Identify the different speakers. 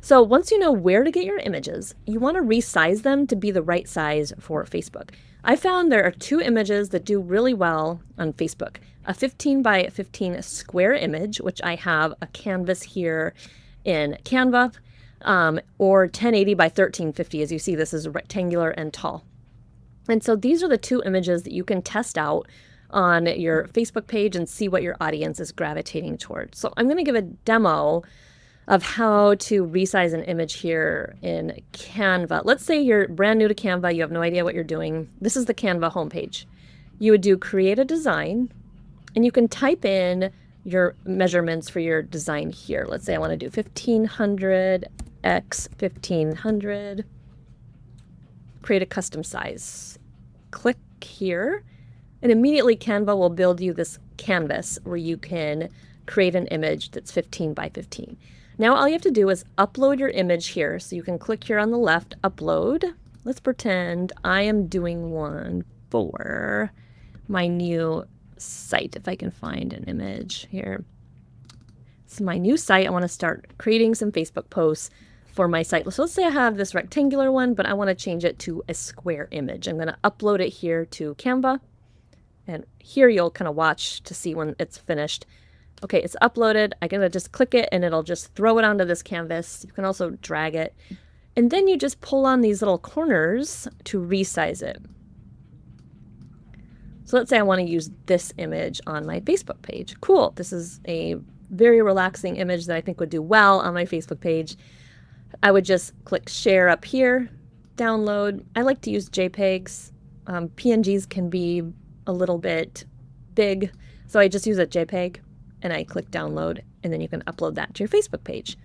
Speaker 1: So once you know where to get your images, you want to resize them to be the right size for Facebook. I found there are two images that do really well on Facebook. A 15 by 15 square image, which I have a canvas here in Canva, or 1080 by 1350. As you see, this is rectangular and tall. And so these are the two images that you can test out on your Facebook page and see what your audience is gravitating towards. So I'm going to give a demo of how to resize an image here in Canva. Let's say you're brand new to Canva, you have no idea what you're doing. This is the Canva homepage. You would do create a design, and you can type in your measurements for your design here. Let's say I want to do 1500 x 1500. Create a custom size. Click here, and immediately Canva will build you this canvas where you can create an image that's 15 by 15. Now all you have to do is upload your image here. So you can click here on the left, upload. Let's pretend I am doing one for my new site, if I can find an image here. It's my new site. I want to start creating some Facebook posts for my site. So let's say I have this rectangular one, but I want to change it to a square image. I'm going to upload it here to Canva. And here you'll kind of watch to see when it's finished. Okay, it's uploaded. I'm going to just click it and it'll just throw it onto this canvas. You can also drag it. And then you just pull on these little corners to resize it. So let's say I want to use this image on my Facebook page. Cool. This is a very relaxing image that I think would do well on my Facebook page. I would just click share up here, download. I like to use JPEGs. PNGs can be a little bit big, so I just use a JPEG and I click download, and then you can upload that to your Facebook page.